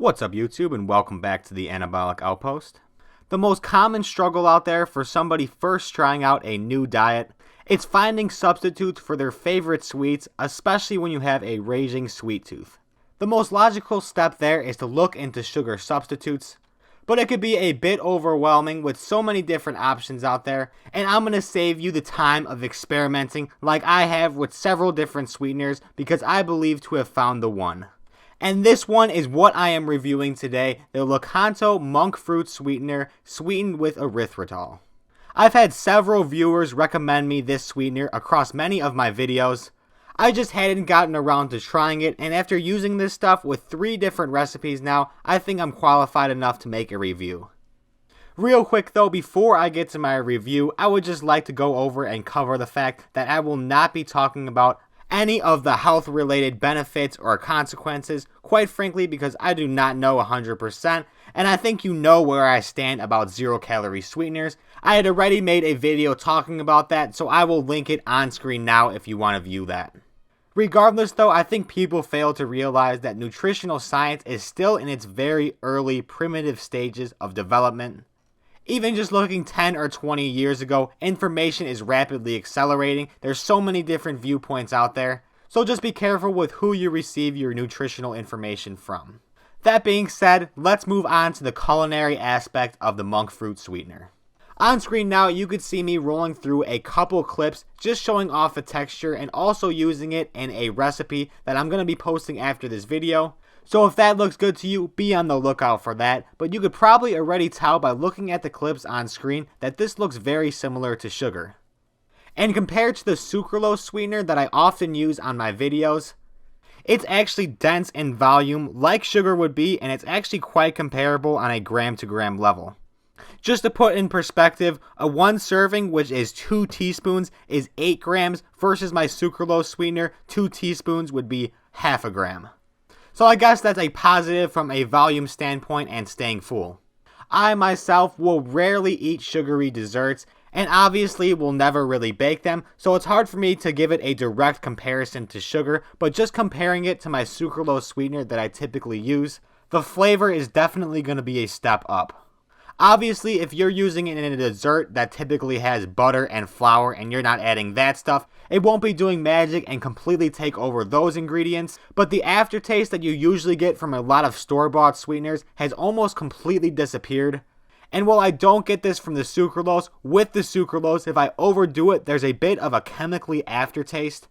What's up YouTube, and welcome back to the Anabolic Outpost. The most common struggle out there for somebody first trying out a new diet, it's finding substitutes for their favorite sweets, especially when you have a raging sweet tooth. The most logical step there is to look into sugar substitutes, but it could be a bit overwhelming with so many different options out there, and I'm going to save you the time of experimenting like I have with several different sweeteners because I believe to have found the one. And this one is what I am reviewing today, the Lakanto Monkfruit Sweetener sweetened with erythritol. I've had several viewers recommend me this sweetener across many of my videos. I just hadn't gotten around to trying it, and after using this stuff with 3 different recipes now, I think I'm qualified enough to make a review. Real quick though, before I get to my review, I would just like to go over and cover the fact that I will not be talking about any of the health related benefits or consequences, quite frankly, because I do not know 100%, and I think you know where I stand about 0-calorie sweeteners. I had already made a video talking about that, so I will link it on screen now if you want to view that. Regardless though, I think people fail to realize that nutritional science is still in its very early primitive stages of development. Even just looking 10 or 20 years ago, information is rapidly accelerating. There's so many different viewpoints out there. So just be careful with who you receive your nutritional information from. That being said, let's move on to the culinary aspect of the monk fruit sweetener. On screen now, you could see me rolling through a couple clips just showing off the texture and also using it in a recipe that I'm going to be posting after this video. So if that looks good to you, be on the lookout for that, but you could probably already tell by looking at the clips on screen that this looks very similar to sugar. And compared to the sucralose sweetener that I often use on my videos, it's actually dense in volume like sugar would be, and it's actually quite comparable on a gram to gram level. Just to put in perspective, a 1 serving, which is 2 teaspoons, is 8 grams versus my sucralose sweetener, 2 teaspoons would be half a gram. So I guess that's a positive from a volume standpoint and staying full. I myself will rarely eat sugary desserts and obviously will never really bake them, so it's hard for me to give it a direct comparison to sugar, but just comparing it to my sucralose sweetener that I typically use, the flavor is definitely going to be a step up. Obviously, if you're using it in a dessert that typically has butter and flour and you're not adding that stuff, it won't be doing magic and completely take over those ingredients, but the aftertaste that you usually get from a lot of store-bought sweeteners has almost completely disappeared. And while I don't get this from the sucralose, with the sucralose, if I overdo it, there's a bit of a chemically aftertaste.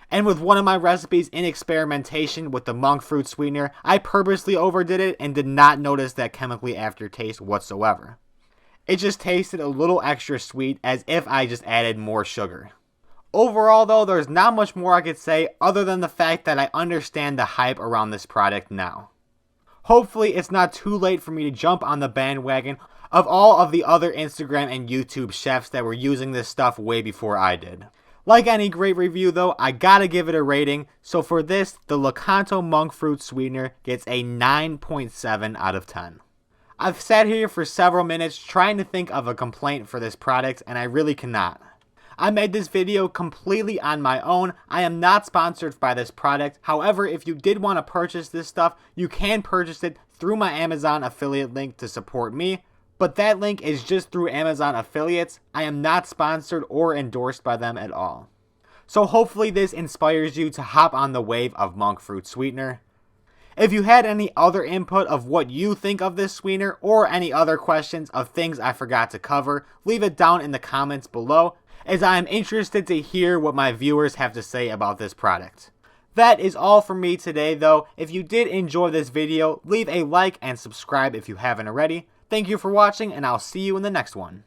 And with one of my recipes in experimentation with the monk fruit sweetener, I purposely overdid it and did not notice that chemically aftertaste whatsoever. It just tasted a little extra sweet, as if I just added more sugar. Overall though, there's not much more I could say other than the fact that I understand the hype around this product now. Hopefully it's not too late for me to jump on the bandwagon of all of the other Instagram and YouTube chefs that were using this stuff way before I did. Like any great review though, I gotta give it a rating, so for this, the Lakanto Monkfruit Sweetener gets a 9.7 out of 10. I've sat here for several minutes trying to think of a complaint for this product, and I really cannot. I made this video completely on my own. I am not sponsored by this product. However, if you did want to purchase this stuff, you can purchase it through my Amazon affiliate link to support me. But that link is just through Amazon affiliates. I am not sponsored or endorsed by them at all. So hopefully this inspires you to hop on the wave of monk fruit sweetener. If you had any other input of what you think of this sweetener or any other questions of things I forgot to cover, leave it down in the comments below, as I am interested to hear what my viewers have to say about this product. That is all for me today though. If you did enjoy this video, leave a like and subscribe if you haven't already. Thank you for watching, and I'll see you in the next one.